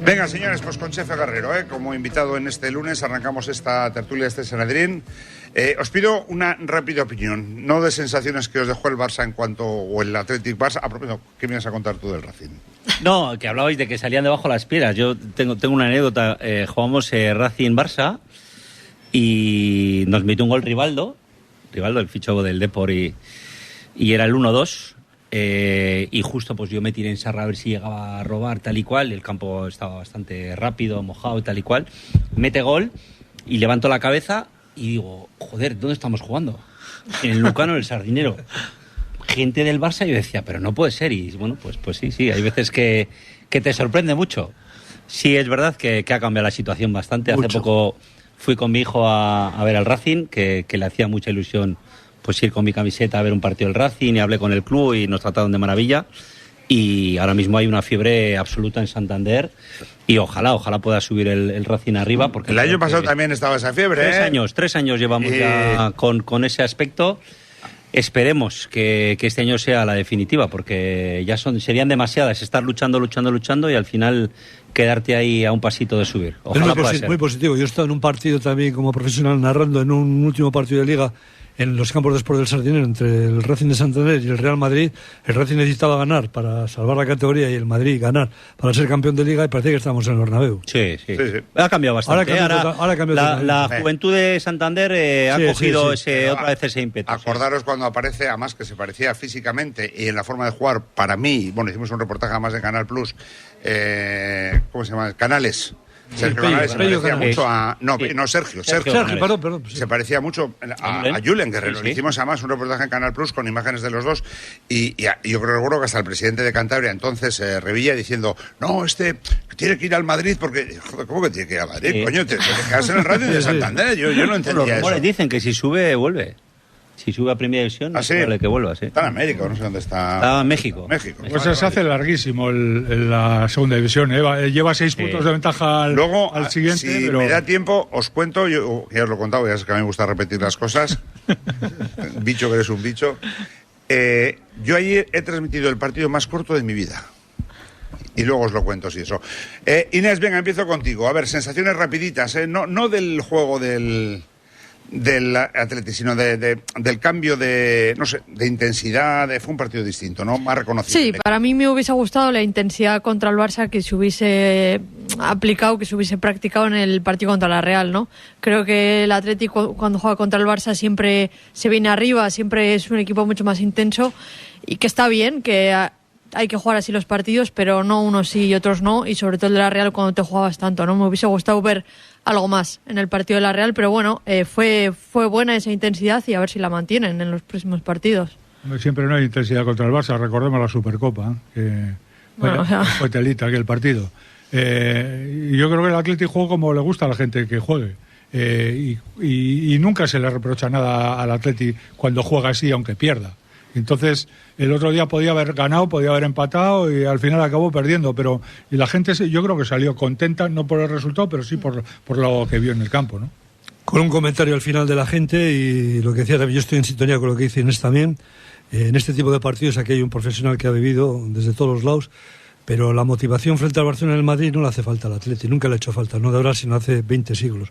Venga, señores, pues con Chefe Guerrero, como invitado en este lunes, arrancamos esta tertulia, este Sanedrín. Os pido una rápida opinión, no de sensaciones que os dejó el Barça o el Athletic Barça. ¿Qué me vienes a contar tú del Racing? No, que hablabais de que salían debajo las piedras. Yo tengo una anécdota. Jugamos Racing-Barça y nos metió un gol Rivaldo, el ficho del Depor, y era el 1-2. Y justo pues yo me tiré en Sarra a ver si llegaba a robar tal y cual. El campo estaba bastante rápido, mojado y tal y cual. Mete gol y levanto la cabeza y digo, joder, ¿dónde estamos jugando? En el Lucano, en el Sardinero. Gente del Barça, y yo decía, pero no puede ser. Y bueno, pues sí, hay veces que te sorprende mucho. Sí, es verdad que ha cambiado la situación bastante. Hace poco fui con mi hijo a ver al Racing, que le hacía mucha ilusión pues ir con mi camiseta a ver un partido del Racing, y hablé con el club y nos trataron de maravilla. Y ahora mismo hay una fiebre absoluta en Santander y ojalá pueda subir el Racing arriba. Porque el año pasado también estaba esa fiebre. 3 años llevamos ya con ese aspecto. Esperemos que este año sea la definitiva, porque ya serían demasiadas estar luchando y al final quedarte ahí a un pasito de subir. Ojalá pueda ser. Muy positivo. Yo he estado en un partido también como profesional narrando en un último partido de Liga en los campos de Sport del Sardinero entre el Racing de Santander y el Real Madrid. El Racing necesitaba ganar para salvar la categoría y el Madrid ganar para ser campeón de Liga, y parecía que estábamos en el Bernabéu. Sí. Ha cambiado bastante. Ahora la juventud de Santander ha cogido otra vez ese ímpetu. Acordaros cuando aparece, además que se parecía físicamente y en la forma de jugar, para mí, bueno, hicimos un reportaje además de Canal Plus, ¿cómo se llama? Canales. Sergio Canales se parecía mucho a... Sergio, perdón. Se parecía mucho a Julen Guerrero. Le hicimos además un reportaje en Canal Plus con imágenes de los dos y yo creo que hasta el presidente de Cantabria, entonces Revilla, diciendo, no, tiene que ir al Madrid porque... Joder, ¿cómo que tiene que ir al Madrid? Coño, te quedas en el Radio de Santander. Yo no entendía eso. Los dicen que si sube, vuelve. Si sube a Primera División, es probable que vuelva, sí. Está en América, no sé dónde está. Está en México. Pues se hace larguísimo la segunda división. Lleva 6 puntos de ventaja al siguiente. Si me da tiempo, os cuento, yo ya os lo he contado, ya sé que a mí me gusta repetir las cosas. Bicho que eres un bicho. Yo ayer he transmitido el partido más corto de mi vida. Y luego os lo cuento, si eso. Inés, venga, empiezo contigo. A ver, sensaciones rapiditas, no del juego del Atleti, sino del cambio de intensidad. Fue un partido distinto, ¿no? Más reconocible. Sí, para mí me hubiese gustado la intensidad contra el Barça que se hubiese aplicado, que se hubiese practicado en el partido contra la Real, ¿no? Creo que el Atleti cuando juega contra el Barça siempre se viene arriba, siempre es un equipo mucho más intenso, y que está bien, que hay que jugar así los partidos, pero no unos sí y otros no, y sobre todo el de la Real cuando te jugabas tanto, ¿no? Me hubiese gustado ver algo más en el partido de la Real, pero bueno, fue buena esa intensidad y a ver si la mantienen en los próximos partidos. Siempre no hay intensidad contra el Barça, recordemos la Supercopa, que fue telita aquel partido. Yo creo que el Athletic juega como le gusta a la gente que juegue, y nunca se le reprocha nada al Athletic cuando juega así, aunque pierda. Entonces, el otro día podía haber ganado, podía haber empatado y al final acabó perdiendo. Y la gente, yo creo que salió contenta, no por el resultado, pero sí por lo que vio en el campo, ¿no? Con un comentario al final de la gente, y lo que decía también, yo estoy en sintonía con lo que dice Inés también. En este tipo de partidos aquí hay un profesional que ha vivido desde todos los lados, pero la motivación frente al Barcelona y el Madrid no le hace falta al Atleti, nunca le ha hecho falta, no de ahora sino hace 20 siglos.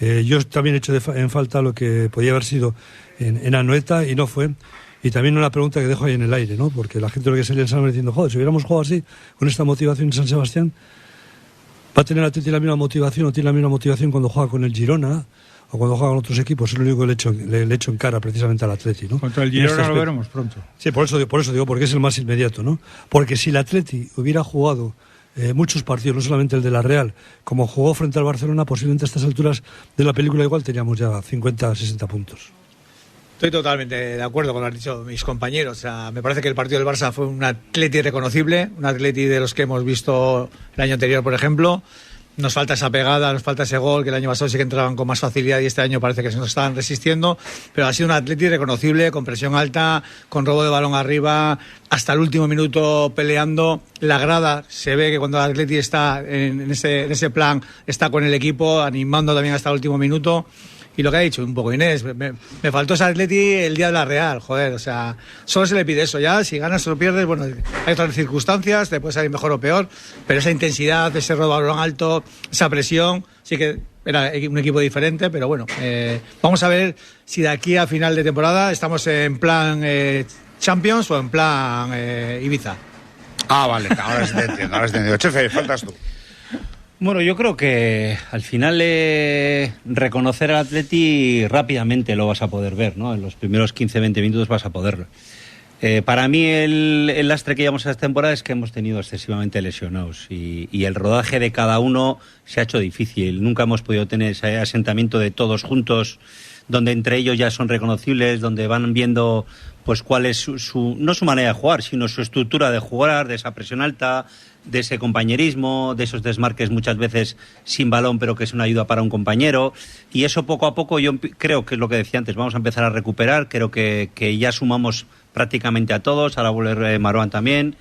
Yo también he hecho en falta lo que podía haber sido en Anoeta y no fue. Y también una pregunta que dejo ahí en el aire, ¿no? Porque la gente lo que salía en San Sebastián diciendo, joder, si hubiéramos jugado así, con esta motivación en San Sebastián, ¿va a tener Atleti la misma motivación o tiene la misma motivación cuando juega con el Girona o cuando juega con otros equipos? Es lo único que le echo en cara precisamente al Atleti, ¿no? Contra el Girona lo veremos pronto. Sí, por eso digo, porque es el más inmediato, ¿no? Porque si el Atleti hubiera jugado muchos partidos, no solamente el de la Real, como jugó frente al Barcelona, posiblemente a estas alturas de la película igual teníamos ya 50, 60 puntos. Estoy totalmente de acuerdo con lo que han dicho mis compañeros. O sea, me parece que el partido del Barça fue un Atleti reconocible, un Atleti de los que hemos visto el año anterior, por ejemplo. Nos falta esa pegada, nos falta ese gol, que el año pasado sí que entraban con más facilidad y este año parece que se nos estaban resistiendo, pero ha sido un Atleti reconocible, con presión alta, con robo de balón arriba, hasta el último minuto peleando. La grada, se ve que cuando el Atleti está en ese plan, está con el equipo, animando también hasta el último minuto. Y lo que ha dicho un poco Inés, me faltó ese Atleti el día de la Real, joder, o sea, solo se le pide eso ya, si ganas o pierdes, bueno, hay otras circunstancias, te puede salir mejor o peor, pero esa intensidad, ese robo a balón alto, esa presión, sí que era un equipo diferente, pero bueno, vamos a ver si de aquí a final de temporada estamos en plan Champions o en plan Ibiza. Ah, vale, ahora sí te entiendo. Chefe, faltas tú. Bueno, yo creo que al final reconocer al Atleti rápidamente lo vas a poder ver, ¿no? En los primeros 15-20 minutos vas a poderlo. Para mí el lastre que llevamos a esta temporada es que hemos tenido excesivamente lesionados y el rodaje de cada uno se ha hecho difícil. Nunca hemos podido tener ese asentamiento de todos juntos, donde entre ellos ya son reconocibles, donde van viendo pues cuál es no su manera de jugar, sino su estructura de jugar, de esa presión alta, de ese compañerismo, de esos desmarques muchas veces sin balón, pero que es una ayuda para un compañero. Y eso poco a poco yo creo que es lo que decía antes, vamos a empezar a recuperar. Creo que ya sumamos prácticamente a todos, ahora volver Marouane también.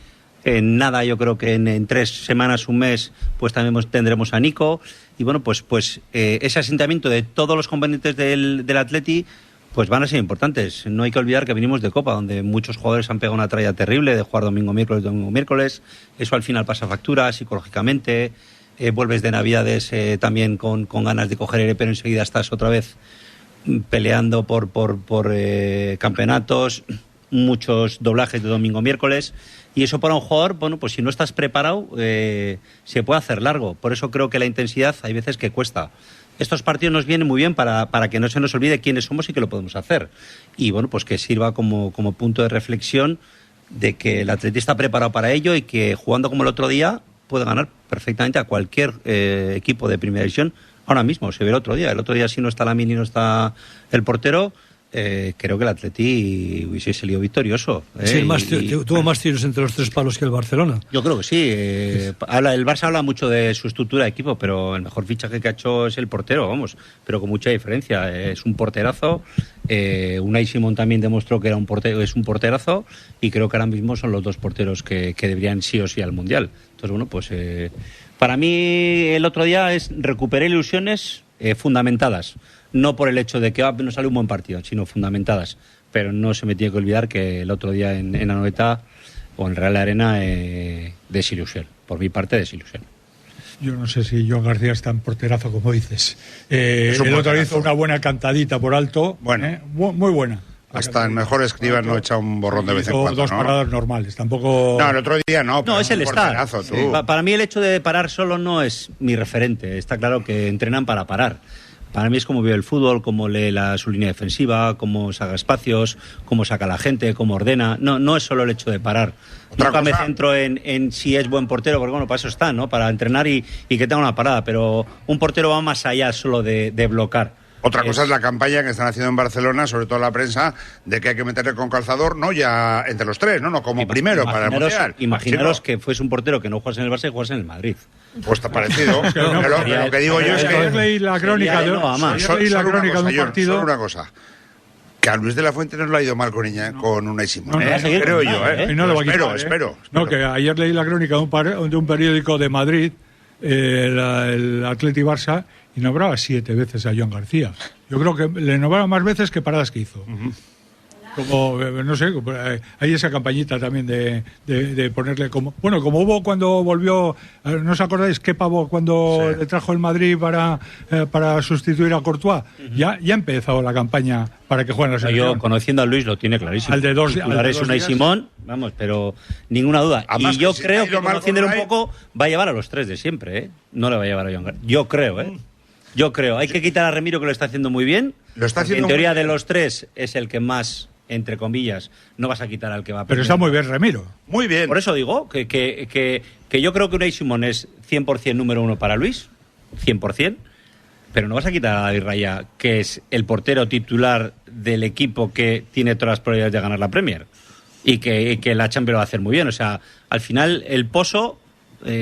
En nada, yo creo que en 3 semanas, un mes, pues también tendremos a Nico. Y bueno, pues ese asentamiento de todos los componentes del Atleti pues van a ser importantes. No hay que olvidar que venimos de Copa, donde muchos jugadores han pegado una tralla terrible de jugar domingo-miércoles. Eso al final pasa factura psicológicamente. Vuelves de Navidades también con ganas de coger aire, pero enseguida estás otra vez peleando por campeonatos, muchos doblajes de domingo-miércoles. Y eso para un jugador, bueno, pues si no estás preparado, se puede hacer largo. Por eso creo que la intensidad hay veces que cuesta. Estos partidos nos vienen muy bien para que no se nos olvide quiénes somos y que lo podemos hacer. Y bueno, pues que sirva como punto de reflexión de que el Atleti está preparado para ello y que jugando como el otro día puede ganar perfectamente a cualquier equipo de primera división. Ahora mismo, se ve el otro día. El otro día si no está Lamine y no está el portero, creo que el Atleti hubiese salido victorioso. Sí, tuvo más tiros entre los 3 palos que el Barcelona. Yo creo que sí. El Barça habla mucho de su estructura de equipo, pero el mejor fichaje que ha hecho es el portero, vamos, pero con mucha diferencia. Es un porterazo. Unai Simón también demostró que es un porterazo, y creo que ahora mismo son los 2 porteros que deberían sí o sí al Mundial. Entonces, bueno, pues para mí el otro día recuperé ilusiones fundamentadas. No por el hecho de que no sale un buen partido, sino fundamentadas. Pero no se me tiene que olvidar que el otro día en Anoeta o en Real Arena, desilusión. Por mi parte, desilusión. Yo no sé si Joan García es tan porterazo como dices. El otro día hizo una buena cantadita por alto. Bueno. Muy buena. Hasta el mejor escriba no echa un borrón de vez en cuando, 2 paradas normales, tampoco... No, el otro día no. No, es el estar. Sí. Para mí el hecho de parar solo no es mi referente. Está claro que entrenan para parar. Para mí es como ve el fútbol, cómo lee su línea defensiva, cómo saca espacios, cómo saca a la gente, cómo ordena. No es solo el hecho de parar. Nunca me centro en si es buen portero, porque bueno, para eso está, ¿no? Para entrenar y que tenga una parada. Pero un portero va más allá solo de bloquear. Otra cosa es la campaña que están haciendo en Barcelona, sobre todo la prensa, de que hay que meterle con calzador, no ya entre los 3, no como primero para el Mundial. Imaginaros que fuese un portero que no jugase en el Barça y jugase en el Madrid. Pues está parecido. Lo que digo yo es que... Ayer leí la crónica de un partido... Solo una cosa. Que a Luis de la Fuente no le ha ido mal con Unai Simón. Creo yo, Y no lo va a quitar, espero. No, que ayer leí la crónica de un periódico de Madrid, el Atleti Barça, y nombraba 7 veces a Joan García. Yo creo que le nombraba más veces que paradas que hizo. Como, no sé, hay esa campañita también de ponerle como... Bueno, como hubo cuando volvió, ¿no os acordáis qué pavo cuando le trajo el Madrid para sustituir a Courtois? Ya ha empezado la campaña para que jueguen la selección. Yo, conociendo a Luis, lo tiene clarísimo. Al de 2 es Unai Simón, vamos, pero ninguna duda. Además, y yo creo que, conociéndole un poco, va a llevar a los 3 de siempre, ¿eh? No le va a llevar a Joan García. Yo creo, ¿eh? Yo creo. Hay que quitar a Remiro, que lo está haciendo muy bien. Lo está haciendo en teoría, de los 3, es el que más, entre comillas, no vas a quitar al que va a... Pero está muy bien Remiro. Muy bien. Por eso digo que yo creo que Unai Simón es 100% número 1 para Luis, 100%, pero no vas a quitar a David Raya, que es el portero titular del equipo que tiene todas las probabilidades de ganar la Premier y que la Champions lo va a hacer muy bien. O sea, al final el pozo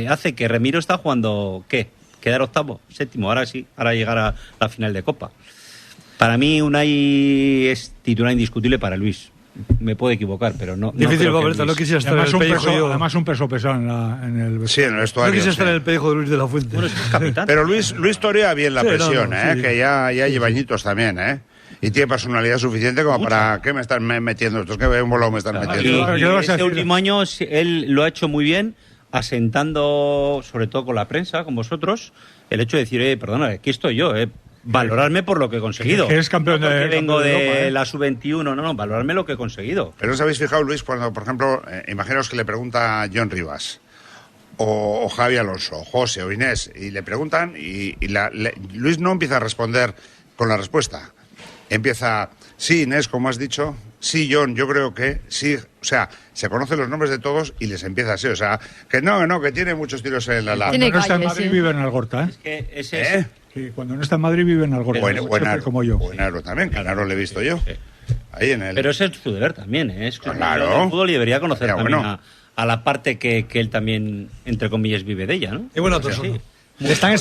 hace que Remiro está jugando, ¿qué? Quedar 8º, 7º, ahora sí, ahora llegar a la final de Copa. Para mí Unai es titular indiscutible para Luis. Me puedo equivocar, pero no. Difícil, Roberto, no quisiera estar en el pellejo. Además, un peso pesado en el Sí, en el vestuario. No quisiera estar en el pellejo de Luis de la Fuente. Bueno, es capitán. Pero Luis torea bien la presión, sí. que ya lleva añitos también, y tiene personalidad suficiente como para... ¿Qué me están metiendo estos? ¿Qué volado me están metiendo? Y este último año él lo ha hecho muy bien, asentando, sobre todo con la prensa, con vosotros, el hecho de decir, perdona, aquí estoy yo, valorarme por lo que he conseguido. Que eres campeón no de vengo de Europa, la sub-21, no, valorarme lo que he conseguido. Pero ¿os habéis fijado, Luis, cuando, por ejemplo, imaginaos que le pregunta a John Rivas, o Javi Alonso, o José, o Inés, y le preguntan, y Luis no empieza a responder con la respuesta. Empieza, sí, Inés, como has dicho, sí, John, yo creo que sí. O sea, se conocen los nombres de todos y les empieza así. O sea, que no, que tiene muchos tiros en la lata. Cuando no está en Madrid vive en Algorta, Es que ese Que cuando no está en Madrid vive en Algorta. Buenaro, como yo. Buenaro también, Canaro le he visto yo. Sí. Ahí en el... Pero ese es su deber también, es Claro. del fútbol y debería conocer Ya, también bueno. a la parte que él también, entre comillas, vive de ella, ¿no? Y bueno, Sí. sí. Le están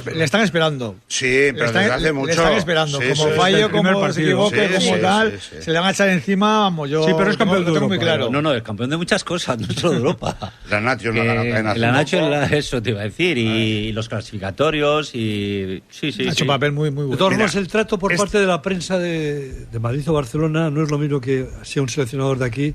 esperando. Sí, pero desde hace mucho... Le están esperando. Sí, Como sí, fallo, el primer como se partido. equivoque, Sí, como sí, tal, sí, sí. se le van a echar encima, vamos, yo Sí, pero es campeón lo de tengo muy Europa. claro. No, el campeón de muchas cosas, no solo de Europa. La Nacho no Que la pena. la Nacho, eso te iba a decir, y los clasificatorios, y sí. Ha hecho un papel muy De bueno. todas Mira, formas, el trato por parte de la prensa de Madrid o Barcelona no es lo mismo que sea un seleccionador de aquí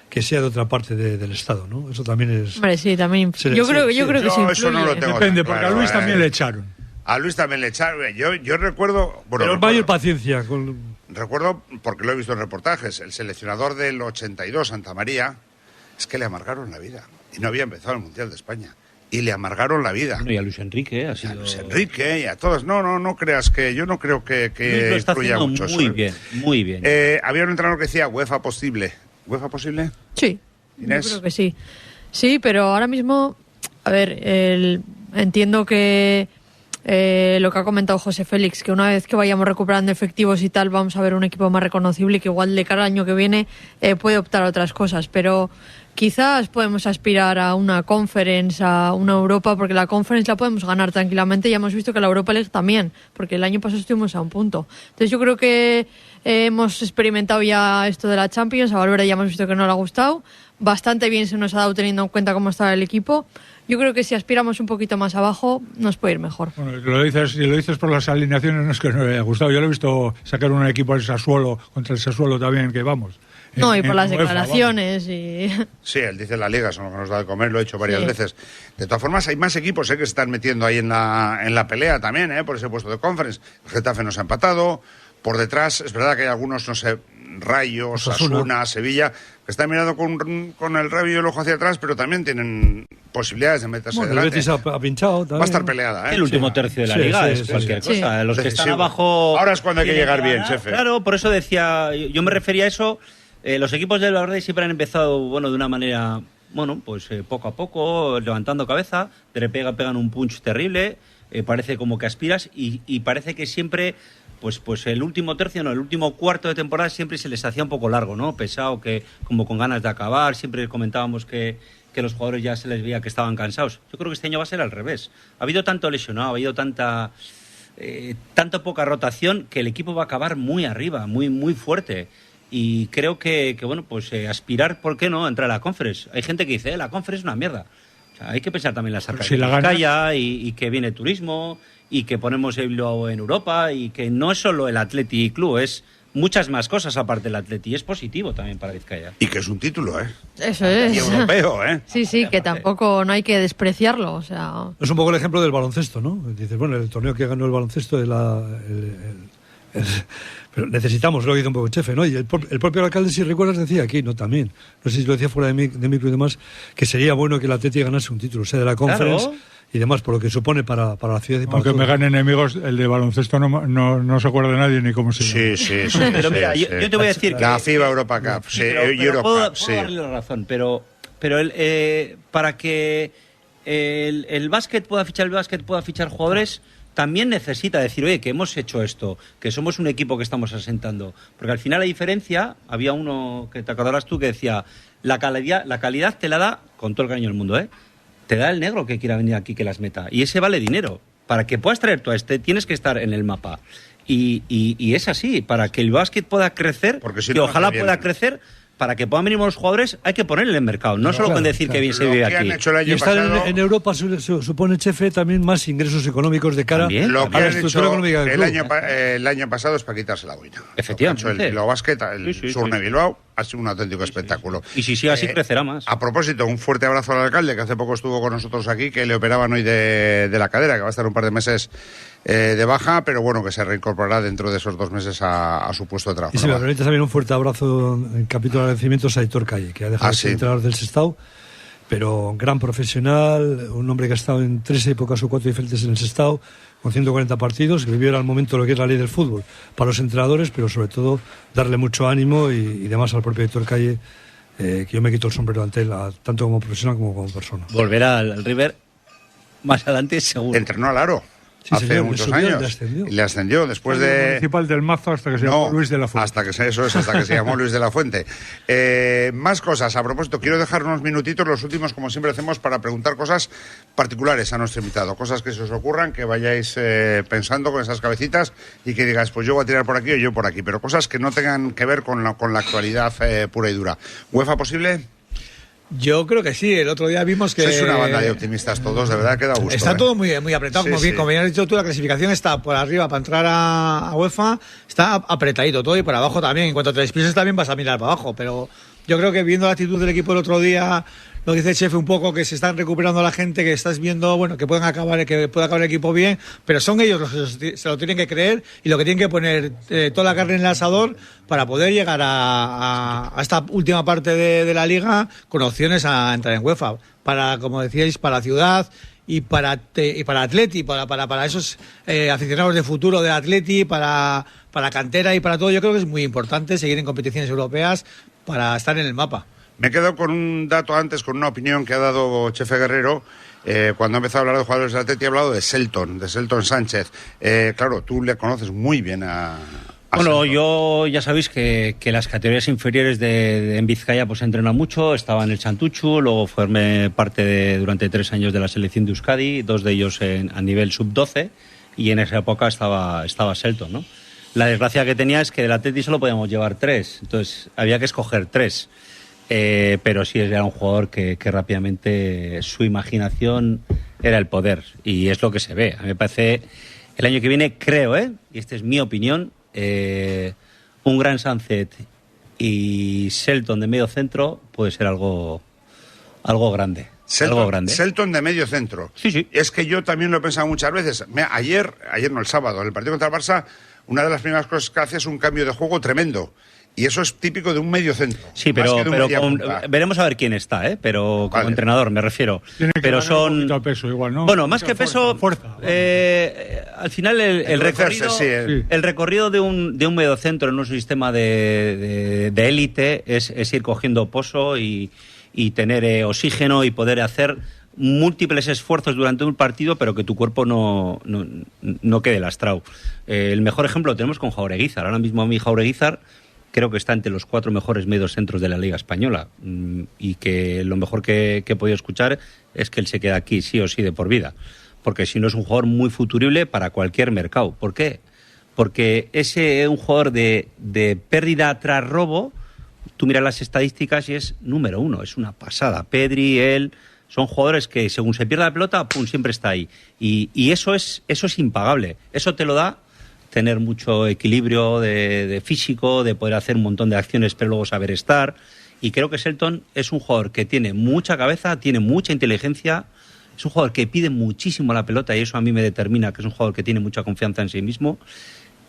que sea de otra parte del Estado, ¿no? Eso también es... Hombre, sí, también. Sí, Yo sí, creo sí. que sí Yo eso no lo influye. tengo. Depende, tan porque claro, a Luis también le echaron. A Luis también le echaron. Yo recuerdo... Bueno, Pero mayor paciencia. recuerdo, porque lo he visto en reportajes, el seleccionador del 82, Santa María, es que le amargaron la vida. Y no había empezado el Mundial de España. Y le amargaron la vida. Bueno, y a Luis Enrique ha Y sido... a Luis Enrique y a todos. No creas que... Yo no creo que Luis lo está influya haciendo mucho eso, muy bien. Había un entrenador que decía UEFA posible. ¿UEFA posible? Sí, Inés. yo creo que sí. Sí, pero ahora mismo, a ver, entiendo que lo que ha comentado José Félix, que una vez que vayamos recuperando efectivos y tal, vamos a ver un equipo más reconocible y que igual de cara al año que viene puede optar a otras cosas, pero quizás podemos aspirar a una Conference, a una Europa, porque la Conference la podemos ganar tranquilamente. Ya hemos visto que la Europa League también, porque el año pasado estuvimos a un punto. Entonces yo creo que hemos experimentado ya esto de la Champions. A Valverde ya hemos visto que no le ha gustado. Bastante bien se nos ha dado teniendo en cuenta cómo estaba el equipo. Yo creo que si aspiramos un poquito más abajo, nos puede ir mejor. Bueno, si lo dices por las alineaciones, no es que no le haya gustado. Yo lo he visto sacar un equipo al Sassuolo, contra el Sassuolo también, que vamos. No, y por las UEFA, declaraciones y... Sí, él dice la Liga, son lo que nos da de comer, lo he hecho varias Sí. veces. De todas formas, hay más equipos que se están metiendo ahí en la pelea también, por ese puesto de Conference. El Getafe nos ha empatado. Por detrás, es verdad que hay algunos, no sé, Rayo, Osasuna, Sevilla, que están mirando con el rabio y el ojo hacia atrás, pero también tienen posibilidades de meterse Bueno, el delante. Betis ha pinchado también. Va a estar peleada, El último tercio de la Sí, liga sí, es sí, cualquier sí. cosa. Los que están Decisivo. abajo... Ahora es cuando hay que tienen llegar bien, ganar. jefe. Claro, por eso decía... Yo me refería a eso. Los equipos del Valverde siempre han empezado, de una manera... pues poco a poco, levantando cabeza. De repente pegan un punch terrible. Parece como que aspiras y parece que siempre... Pues el último tercio, el último cuarto de temporada siempre se les hacía un poco largo, ¿no? Pesado, que como con ganas de acabar. Siempre comentábamos que los jugadores ya se les veía que estaban cansados. Yo creo que este año va a ser al revés. Ha habido tanto lesionado, ha habido tanto poca rotación que el equipo va a acabar muy arriba, muy fuerte. Y creo que aspirar, ¿por qué no?, a entrar a la Conference. Hay gente que dice, la Conference es una mierda. O sea, hay que pensar también en las arcas Si la de ganas- Vizcaya y que viene turismo y que ponemos el Bilbao en Europa y que no es solo el Athletic Club, es muchas más cosas aparte del Athletic y es positivo también para Vizcaya. Y que es un título, Eso Y es. europeo, Sí, que tampoco no hay que despreciarlo, o sea... Es un poco el ejemplo del baloncesto, ¿no? Dices, bueno, el torneo que ganó el baloncesto es pero necesitamos, lo que dice un poco el Chefe, ¿no? Y el propio alcalde, si recuerdas, decía aquí, no también, no sé si lo decía fuera de micro y demás, que sería bueno que el Atleti ganase un título, sea de la Conference y demás, por lo que supone para la ciudad y para Aunque todo. me ganen enemigos, el de baloncesto no se acuerda de nadie ni cómo se llama. Sí. Pero mira, yo te voy a decir La que... FIBA Europa Cup, sí, pero Europa puedo Cup, sí. darle la razón, pero para que el básquet pueda fichar jugadores, también necesita decir, oye, que hemos hecho esto, que somos un equipo que estamos asentando. Porque al final la diferencia, había uno que te acordarás tú que decía, la calidad te la da, con todo el cariño del mundo, te da el negro que quiera venir aquí que las meta. Y ese vale dinero. Para que puedas traer tú a tienes que estar en el mapa. Y es así, para que el básquet pueda crecer, Porque si que no, ojalá no te pueda viene. crecer, para que puedan venir los jugadores hay que ponerle en el mercado, no solo con decir que bien se vive aquí. Y estar en Europa supone, Chefe, también más ingresos económicos de cara lo que a la han estructura hecho económica del club. el año pasado es para quitarse la boina. Efectivamente. El Bilbao Basket, el Surne Bilbao, ha sido un auténtico espectáculo. Y si sigue así, crecerá más. A propósito, un fuerte abrazo al alcalde, que hace poco estuvo con nosotros aquí, que le operaban hoy de la cadera, que va a estar un par de meses de baja, pero bueno, que se reincorporará dentro de esos 2 meses a su puesto de trabajo. Y si me permite también un fuerte abrazo en capítulo de agradecimientos a Aitor Calle, que ha dejado de ser entrenador del Sestao, pero un gran profesional, un hombre que ha estado en 3 épocas o 4 diferentes en el Sestao, con 140 partidos, que vivió al momento lo que es la ley del fútbol para los entrenadores, pero sobre todo darle mucho ánimo y demás al propio Aitor Calle, que yo me quito el sombrero ante él, tanto como profesional como persona. Volverá al River más adelante, seguro. Entrenó al Aro. Sí, hace señor, muchos años. Le ascendió después de... Municipal del Mazo hasta que se llamó Luis de la Fuente. Hasta que se llamó Luis de la Fuente. Más cosas. A propósito, quiero dejar unos minutitos, los últimos, como siempre hacemos, para preguntar cosas particulares a nuestro invitado. Cosas que se os ocurran, que vayáis pensando con esas cabecitas y que digáis, pues yo voy a tirar por aquí o yo por aquí. Pero cosas que no tengan que ver con la actualidad pura y dura. ¿UEFA posible? Yo creo que sí, el otro día vimos que... Sois una banda de optimistas todos, de verdad que da gusto. Está todo muy apretado, sí, como bien has dicho tú, la clasificación está por arriba para entrar a UEFA, está apretadito todo y por abajo también. En cuanto te despiertes también vas a mirar para abajo, pero yo creo que viendo la actitud del equipo el otro día, lo que dice el Chefe un poco, que se están recuperando la gente, que estás viendo, bueno, que puede acabar el equipo bien, pero son ellos los que se lo tienen que creer y lo que tienen que poner toda la carne en el asador para poder llegar a esta última parte de la liga con opciones a entrar en UEFA. Para, como decíais, para la ciudad y para Atleti, para esos aficionados de futuro de Atleti, para cantera y para todo. Yo creo que es muy importante seguir en competiciones europeas para estar en el mapa. Me quedo con un dato antes, con una opinión que ha dado Chefe Guerrero. Cuando ha empezado a hablar de jugadores de Atleti, ha hablado de Selton Sánchez. Claro, tú le conoces muy bien a bueno, Selton. yo ya sabéis que las categorías inferiores en Vizcaya pues entrenan mucho. Estaba en el Santuchu, luego formé parte durante 3 años de la selección de Euskadi, 2 de ellos a nivel sub-12, y en esa época estaba Selton, ¿no? La desgracia que tenía es que del Atleti solo podíamos llevar 3, entonces había que escoger 3. Pero sí era un jugador que rápidamente su imaginación era el poder, y es lo que se ve. A mí me parece, el año que viene, creo, y esta es mi opinión, un gran Sánchez y Selton de medio centro puede ser algo grande. Selton de medio centro. Sí. Es que yo también lo he pensado muchas veces. Ayer no, el sábado, en el partido contra el Barça, una de las primeras cosas que hace es un cambio de juego tremendo. Y eso es típico de un medio centro. Sí, pero veremos a ver quién está, pero como entrenador me refiero. Pero son un peso igual, ¿no? Bueno, más que peso, fuerza. Al final el recorrido de un medio centro en un sistema de élite es ir cogiendo pozo y tener oxígeno y poder hacer múltiples esfuerzos durante un partido, pero que tu cuerpo no quede lastrado. El mejor ejemplo lo tenemos con Jaureguizar. Ahora mismo mi Jaureguizar creo que está entre los 4 mejores medios centros de la Liga Española, y que lo mejor que he podido escuchar es que él se queda aquí sí o sí de por vida, porque si no es un jugador muy futurible para cualquier mercado. ¿Por qué? Porque ese un jugador de pérdida tras robo, tú miras las estadísticas y es número 1, es una pasada. Pedri, él, son jugadores que según se pierde la pelota, pum, siempre está ahí, y eso es impagable. Eso te lo da tener mucho equilibrio de físico, de poder hacer un montón de acciones pero luego saber estar, y creo que Selton es un jugador que tiene mucha cabeza, tiene mucha inteligencia, es un jugador que pide muchísimo la pelota, y eso a mí me determina que es un jugador que tiene mucha confianza en sí mismo.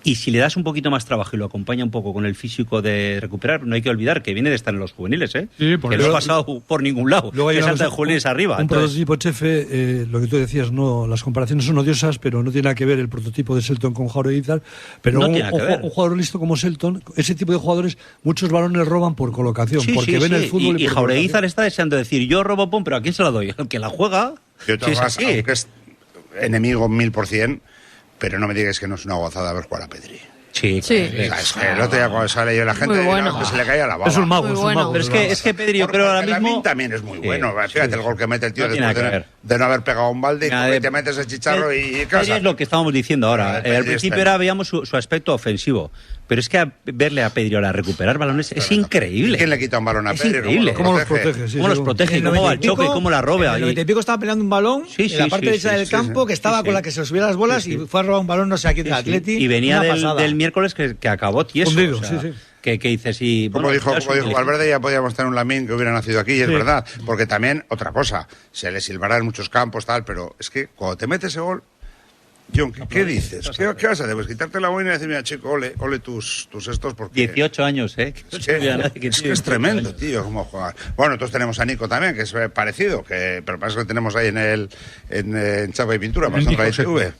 Y si le das un poquito más trabajo y lo acompaña un poco con el físico de recuperar, no hay que olvidar que viene de estar en los juveniles, Sí, que no ha pasado por ningún lado, que salta de juveniles arriba. Un prototipo, Chefe, lo que tú decías, no, las comparaciones son odiosas, pero no tiene nada que ver el prototipo de Selton con Jaureguizar. Pero no un jugador listo como Selton, ese tipo de jugadores, muchos balones roban por colocación, porque ven el fútbol. Y Jaureguizar está deseando decir, yo robo, pero ¿a quién se la doy? Al que la juega. Aunque es enemigo 1000%, pero no me digáis que no es una gozada ver jugar a Pedri. Sí. Es que el otro día cuando sale la gente que se le caía la baba. Es un mago, es un mago. Pero es que Pedri, yo creo ahora mismo también es muy bueno. Fíjate el gol que mete el tío después de no haber pegado un balde, y te metes el chicharro y casa. Es lo que estábamos diciendo ahora. Al principio veíamos su aspecto ofensivo, Pero es que verle a Pedriola recuperar balones es increíble. ¿Quién le quita un balón a Es Pedri? increíble. ¿Cómo los protege? ¿Cómo los protege? ¿Cómo va al choque? ¿Cómo la roba? En el 90 y pico estaba peleando un balón en la parte derecha del campo que estaba con la que se le subía las bolas y fue a robar un balón no sé a quién del Atleti. Y venía del miércoles que acabó tieso. Hundido, o sea, sí. Que dices, y Como dijo Valverde, ya podíamos tener un Lamine que hubiera nacido aquí, y es Sí. verdad. Porque también, otra cosa, se le silbará en muchos campos, tal, pero es que cuando te metes ese gol, John, ¿qué dices? ¿Qué vas a hacer? Pues quitarte la boina y decir, mira, chico, ole tus estos, porque... 18 años, ¿eh? Es que es tremendo, tío, cómo jugar. Bueno, nosotros tenemos a Nico también, que es parecido, pero parece que tenemos ahí en Chapa y Pintura, pasando la ITV.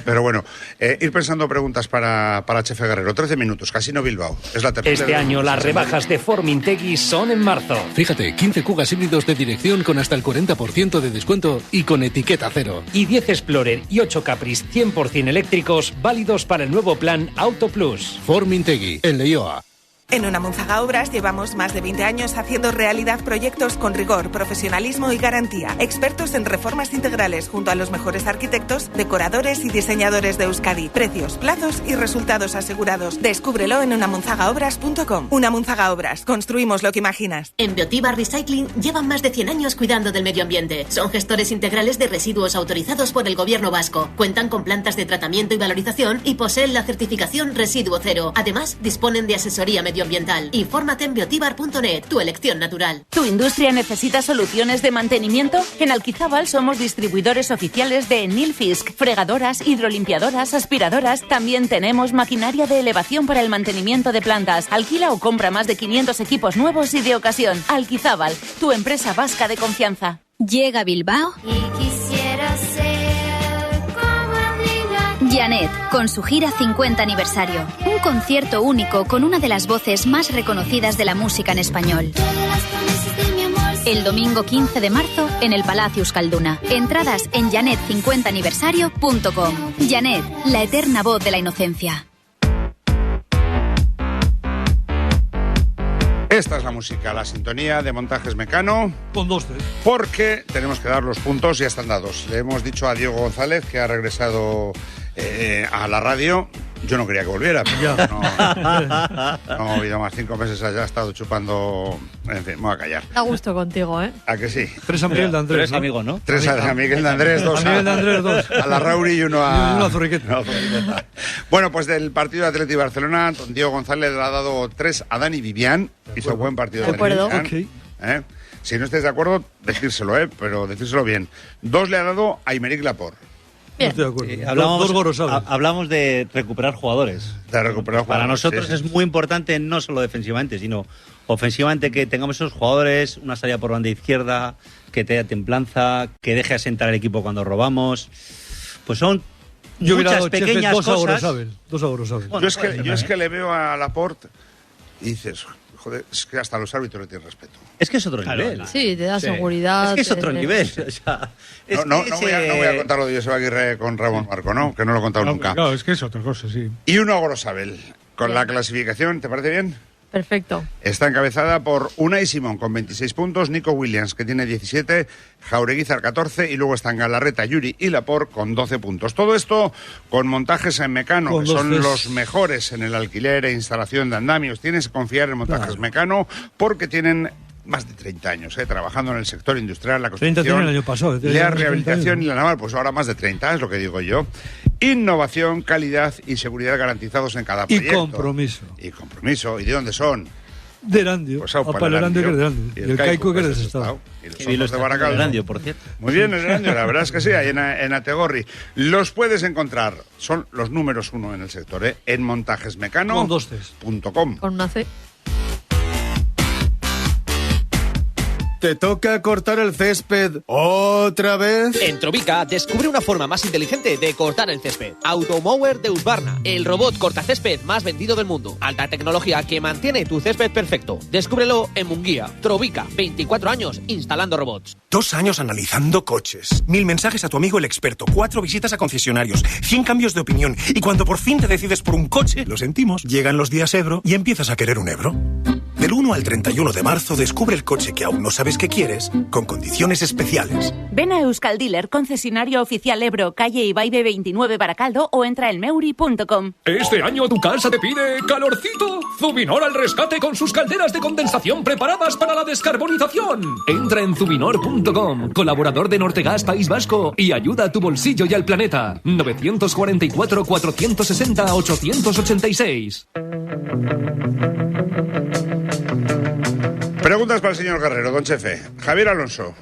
Pero bueno, ir pensando preguntas para Chefe Guerrero. 13 minutos, Casino Bilbao. Es la tercera. Este año las rebajas de Formintegui son en marzo. Fíjate, 15 Kugas híbridos de dirección con hasta el 40% de descuento y con etiqueta cero. Y 10 Explorer y 8 Caprice 100% eléctricos válidos para el nuevo plan Auto Plus. Formintegui, en Leioa. En Unamunzaga Obras llevamos más de 20 años haciendo realidad proyectos con rigor, profesionalismo y garantía. Expertos en reformas integrales junto a los mejores arquitectos, decoradores y diseñadores de Euskadi. Precios, plazos y resultados asegurados. Descúbrelo en unamunzagaobras.com. Unamunzaga Obras. Construimos lo que imaginas. En Biotiba Recycling llevan más de 100 años cuidando del medio ambiente. Son gestores integrales de residuos autorizados por el Gobierno vasco. Cuentan con plantas de tratamiento y valorización y poseen la certificación Residuo Cero. Además, disponen de asesoría medioambiental. Infórmate en biotibar.net, tu elección natural. ¿Tu industria necesita soluciones de mantenimiento? En Alquizábal somos distribuidores oficiales de Nilfisk, fregadoras, hidrolimpiadoras, aspiradoras. También tenemos maquinaria de elevación para el mantenimiento de plantas. Alquila o compra más de 500 equipos nuevos y de ocasión. Alquizábal, tu empresa vasca de confianza. Llega Bilbao y quisiera ser como Janet, con su gira 50 aniversario. Un concierto único con una de las voces más reconocidas de la música en español. El domingo 15 de marzo en el Palacio Euskalduna. Entradas en janet50aniversario.com. Janet, la eterna voz de la inocencia. Esta es la música, la sintonía de Montajes Mecano. Con 2-3. Porque tenemos que dar los puntos, ya están dados. Le hemos dicho a Diego González, que ha regresado a la radio. Yo no quería que volviera, pero no ha habido más 5 meses allá, ha estado chupando... En fin, me voy a callar. Da gusto contigo, ¿eh? ¿A que sí? 3 a Miguel de Andrés. 3 amigos, ¿no? 3 a Miguel de Andrés, 2 a Miguel de Andrés, 2. A la Rauri y uno a Zurriqueta. Bueno, pues del partido de Atleti Barcelona, Diego González le ha dado 3 a Dani Vivian. Hizo buen partido. De acuerdo. Okay. Si no estáis de acuerdo, decírselo, pero decírselo bien. 2 le ha dado a Aymeric Laporte. Bien. No estoy de acuerdo. Hablamos de recuperar jugadores. Para nosotros es muy importante, no solo defensivamente, sino ofensivamente, que tengamos esos jugadores, una salida por banda izquierda, que te dé templanza, que deje asentar al equipo cuando robamos. Pues son muchas pequeñas cosas. 2 a Gorosabel. Bueno, yo es que le veo a Laporte y dices, joder, es que hasta los árbitros le tienen respeto. Es que es otro nivel. Sí, te da seguridad. Es que es otro nivel. O sea, no voy a contar lo de Joseba Aguirre con Ramón Marco, ¿no? Que no lo he contado nunca. Claro, es que es otra cosa, sí. Y 1 a Gorosabel. Con la clasificación, ¿te parece bien? Perfecto. Está encabezada por Unai Simón con 26 puntos, Nico Williams, que tiene 17, Jaureguizar 14, y luego están Galarreta, Yuri y Laporte con 12 puntos. Todo esto con Montajes en Mecano, que son los mejores en el alquiler e instalación de andamios. Tienes que confiar en Montajes Mecano porque tienen más de 30 años trabajando en el sector industrial, la construcción, 30 el año pasado, la rehabilitación y la naval, pues ahora más de 30, es lo que digo yo. Innovación, calidad y seguridad garantizados en cada proyecto. Y compromiso. ¿Y de dónde son? De Erandio. Pues el Erandio que es de Erandio. Y el Caico que es de Sestao. Y los de Baracaldo. Erandio, por cierto. Muy bien, el Erandio, la verdad es que sí, ahí en Ategorri. Los puedes encontrar, son los números 1 en el sector, en montajesmecano.com. Con una C. ¿Te toca cortar el césped otra vez? En Trovica, descubre una forma más inteligente de cortar el césped. Automower de Husqvarna, el robot cortacésped más vendido del mundo. Alta tecnología que mantiene tu césped perfecto. Descúbrelo en Munguía. Trovica, 24 años instalando robots. 2 años analizando coches. 1000 mensajes a tu amigo el experto. 4 visitas a concesionarios. 100 cambios de opinión. Y cuando por fin te decides por un coche, lo sentimos, llegan los días Ebro y empiezas a querer un Ebro. Del 1 al 31 de marzo descubre el coche que aún no sabes que quieres con condiciones especiales. Ven a Euskal Dealer, concesionario oficial Ebro, calle Ibaibe 29 Baracaldo o entra en meuri.com. Este año tu casa te pide calorcito. Zubinor al rescate con sus calderas de condensación preparadas para la descarbonización. Entra en zubinor.com, colaborador de Nortegas País Vasco, y ayuda a tu bolsillo y al planeta. 944 460 886. Preguntas para el señor Guerrero, don Chefe. Javier Alonso.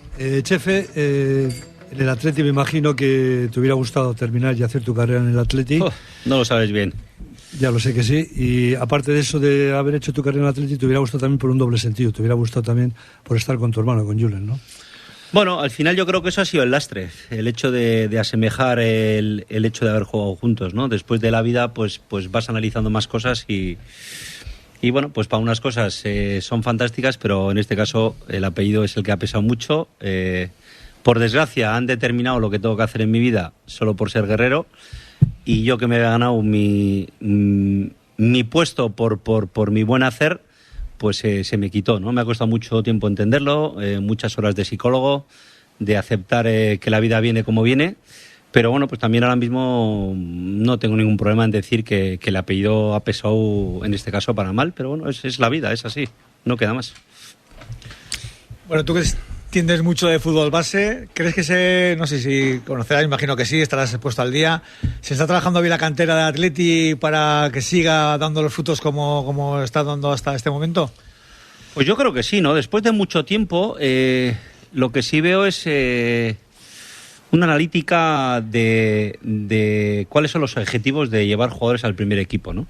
Chefe, en el Atleti me imagino que te hubiera gustado terminar y hacer tu carrera en el Atleti. No lo sabes bien. Ya lo sé que sí. Y aparte de eso de haber hecho tu carrera en el Atleti, te hubiera gustado también por un doble sentido. Te hubiera gustado también por estar con tu hermano, con Julen, ¿no? Bueno, al final yo creo que eso ha sido el lastre, el hecho de asemejar el hecho de haber jugado juntos, ¿no? Después de la vida, pues vas analizando más cosas y bueno, pues para unas cosas son fantásticas, pero en este caso el apellido es el que ha pesado mucho. Por desgracia han determinado lo que tengo que hacer en mi vida solo por ser guerrero, y yo que me he ganado mi puesto por mi buen hacer, pues se me quitó, ¿no? Me ha costado mucho tiempo entenderlo, muchas horas de psicólogo, de aceptar que la vida viene como viene, pero bueno, pues también ahora mismo no tengo ningún problema en decir que el apellido ha pesado en este caso para mal, pero bueno, es la vida, es así, no queda más. Bueno, tú que entiendes mucho de fútbol base, ¿crees que no sé si conocerás, imagino que sí, estarás puesto al día, se está trabajando bien la cantera de Atleti para que siga dando los frutos como está dando hasta este momento? Pues yo creo que sí, ¿no? Después de mucho tiempo, lo que sí veo es una analítica de cuáles son los objetivos de llevar jugadores al primer equipo, ¿no?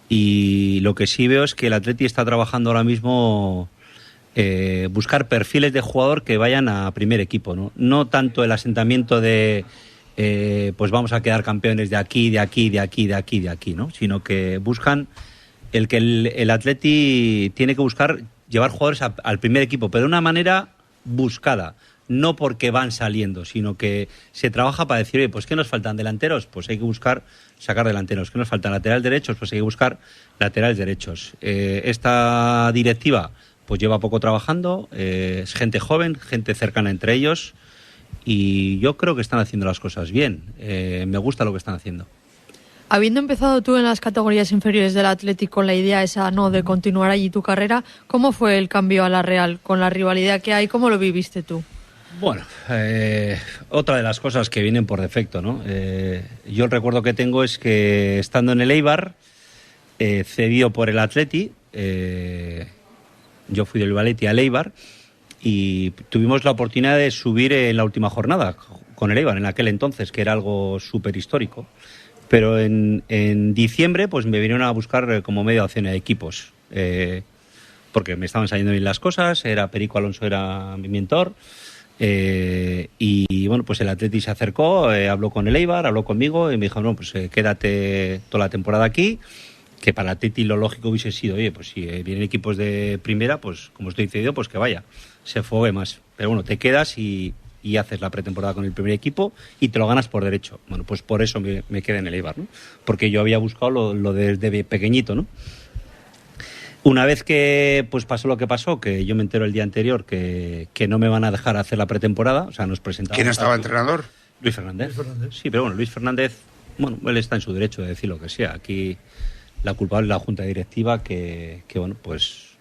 Y lo que sí veo es que el Atleti está trabajando ahora mismo buscar perfiles de jugador que vayan a primer equipo, ¿no? No tanto el asentamiento de pues vamos a quedar campeones de aquí, ¿no? Sino que buscan el Atleti tiene que buscar llevar jugadores al primer equipo, pero de una manera buscada, no porque van saliendo, sino que se trabaja para decir, oye, pues ¿qué nos faltan? ¿Delanteros? Pues hay que buscar sacar delanteros. ¿Qué nos faltan? ¿Laterales derechos? Pues hay que buscar laterales derechos. Esta directiva pues lleva poco trabajando, es gente joven, gente cercana entre ellos, y yo creo que están haciendo las cosas bien. Me gusta lo que están haciendo. Habiendo empezado tú en las categorías inferiores del Athletic con la idea esa, ¿no?, de continuar allí tu carrera, ¿cómo fue el cambio a la Real? Con la rivalidad que hay, ¿cómo lo viviste tú? Bueno, otra de las cosas que vienen por defecto, ¿no? Yo el recuerdo que tengo es que estando en el Eibar, cedido por el Athletic, yo fui del Valencia al Eibar y tuvimos la oportunidad de subir en la última jornada con el Eibar en aquel entonces, que era algo súper histórico. Pero en diciembre pues me vinieron a buscar como media docena de equipos, porque me estaban saliendo bien las cosas, Perico Alonso era mi mentor, y bueno, pues el Atleti se acercó, habló con el Eibar, habló conmigo y me dijo, no, pues quédate toda la temporada aquí, que para el Atleti lo lógico hubiese sido, oye, pues si vienen equipos de primera, pues como estoy cedido, pues que vaya, se fogue más. Pero bueno, te quedas y haces la pretemporada con el primer equipo y te lo ganas por derecho. Bueno, pues por eso me quedé en el Eibar, ¿no? Porque yo había buscado lo desde pequeñito, ¿no? Una vez que pues pasó lo que pasó, que yo me entero el día anterior que no me van a dejar hacer la pretemporada, o sea, nos presentamos... ¿Quién estaba entrenador? Luis Fernández. Sí, pero bueno, Luis Fernández, bueno, él está en su derecho de decir lo que sea. Aquí la culpable es la junta directiva que bueno, pues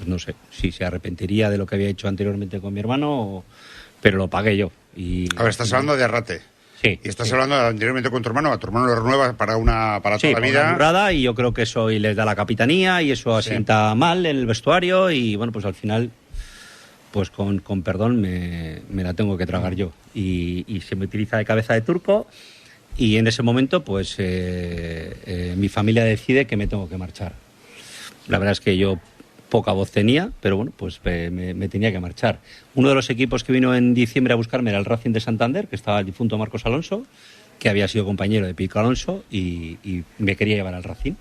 no sé si se arrepentiría de lo que había hecho anteriormente con mi hermano, pero lo pagué yo. A ver, estás hablando de Arrate. Sí. Y estás hablando anteriormente con tu hermano. A tu hermano lo renueva para toda la vida. Durada, y yo creo que eso y les da la capitanía y eso asienta mal en el vestuario y bueno, pues al final, pues con perdón me la tengo que tragar yo. Y se me utiliza de cabeza de turco y en ese momento pues mi familia decide que me tengo que marchar. La verdad es que yo poca voz tenía, pero bueno, pues me tenía que marchar. Uno de los equipos que vino en diciembre a buscarme era el Racing de Santander, que estaba el difunto Marcos Alonso, que había sido compañero de Perico Alonso y me quería llevar al Racing.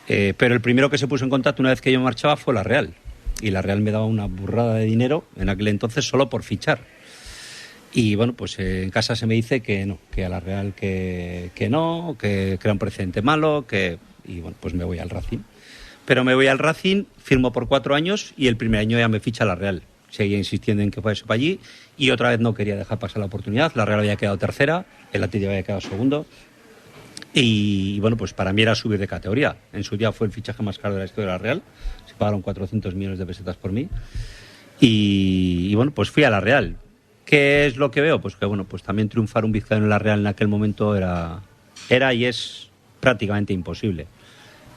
Pero el primero que se puso en contacto una vez que yo marchaba fue la Real. Y la Real me daba una burrada de dinero en aquel entonces solo por fichar. Y bueno, pues en casa se me dice que no, que a la Real que no, que era un precedente malo, y bueno, pues me voy al Racing. Pero me voy al Racing, firmo por 4 años y el primer año ya me ficha la Real. Seguía insistiendo en que fuese para allí y otra vez no quería dejar pasar la oportunidad. La Real había quedado tercera, el Atlético había quedado segundo. Y bueno, pues para mí era subir de categoría. En su día fue el fichaje más caro de la historia de la Real. Se pagaron 400 millones de pesetas por mí. Y bueno, pues fui a la Real. ¿Qué es lo que veo? Pues que bueno, pues también triunfar un vizcaíno en la Real en aquel momento era y es prácticamente imposible.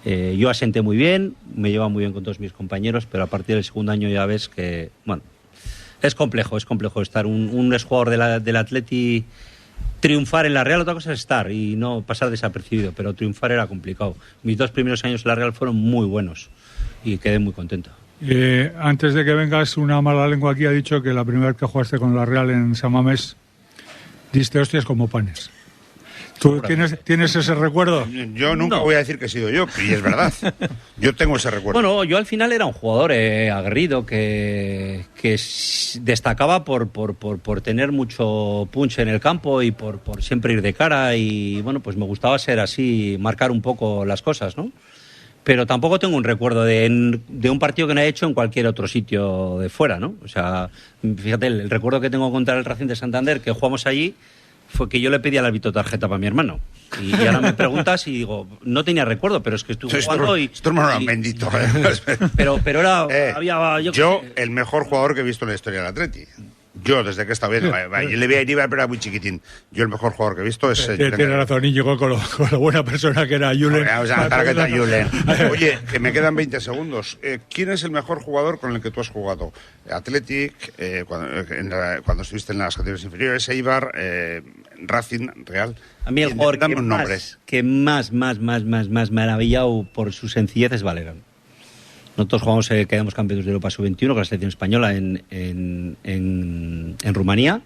Yo asenté muy bien, me llevaba muy bien con todos mis compañeros, pero a partir del segundo año ya ves que, bueno, es complejo estar un exjugador del Atleti. Triunfar en la Real, otra cosa es estar y no pasar desapercibido, pero triunfar era complicado. Mis 2 primeros años en la Real fueron muy buenos y quedé muy contento. Antes de que vengas, una mala lengua aquí ha dicho que la primera vez que jugaste con la Real en San Mamés diste hostias como panes. ¿Tú tienes ese recuerdo? Yo nunca voy a decir que he sido yo, y es verdad. Yo tengo ese recuerdo. Bueno, yo al final era un jugador aguerrido que destacaba por tener mucho punch en el campo y por siempre ir de cara y bueno, pues me gustaba ser así, marcar un poco las cosas, ¿no? Pero tampoco tengo un recuerdo de un partido que no he hecho en cualquier otro sitio de fuera, ¿no? O sea, fíjate, el recuerdo que tengo contra el Racing de Santander, que jugamos allí, fue que yo le pedí al árbitro tarjeta para mi hermano. Y ahora me preguntas y digo, no tenía recuerdo, pero es que estuve jugando y... Esto hermano era bendito. Pero era... había... Yo el mejor jugador que he visto en la historia del Atleti. Yo, desde que estaba bien, yo le veía Iribar, pero era muy chiquitín. Yo el mejor jugador que he visto es... Tiene razón, Íñigo, con lo buena persona que era Julen. Oye, que me quedan 20 segundos. ¿Quién es el mejor jugador con el que tú has jugado? Athletic, cuando estuviste en las categorías inferiores, Eibar, Racing, Real. A mí el jugador que más me ha maravillado por su sencillez es Valerón. Nosotros quedamos campeones de Europa Sub-21 con la selección española en Rumanía.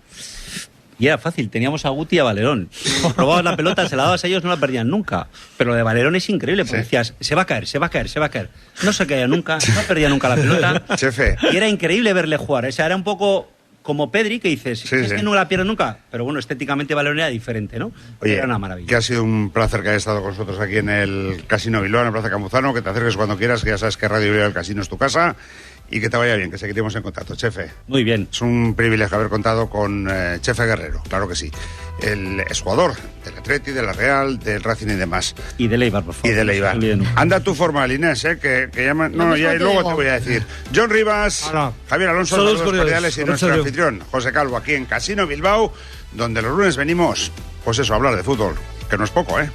Y era fácil, teníamos a Guti y a Valerón. Probabas la pelota, se la dabas a ellos, no la perdían nunca. Pero lo de Valerón es increíble, porque decías, se va a caer. No se caía nunca, no perdía nunca la pelota. Chefe. Y era increíble verle jugar. O sea, era un poco como Pedri, que dices, que no la pierde nunca. Pero bueno, estéticamente Valerón era diferente, ¿no? Oye, era una maravilla. Que ha sido un placer que hayas estado con nosotros aquí en el Casino Bilbao, en la Plaza Campuzano, que te acerques cuando quieras, que ya sabes que Radio Bilbao, el Casino es tu casa. Y que te vaya bien, que seguiremos en contacto, Chefe. Muy bien. Es un privilegio haber contado con Chefe Guerrero, claro que sí. El exjugador del Atleti, de la Real, del Racing y demás. Y de Eibar, por favor. Y de Eibar. Anda tu forma, Inés, que llaman... No, ya luego te voy a decir. John Rivas, Javier Alonso, saludos cordiales y nuestro anfitrión, José Calvo, aquí en Casino Bilbao, donde los lunes venimos, pues eso, a hablar de fútbol, que no es poco, ¿eh?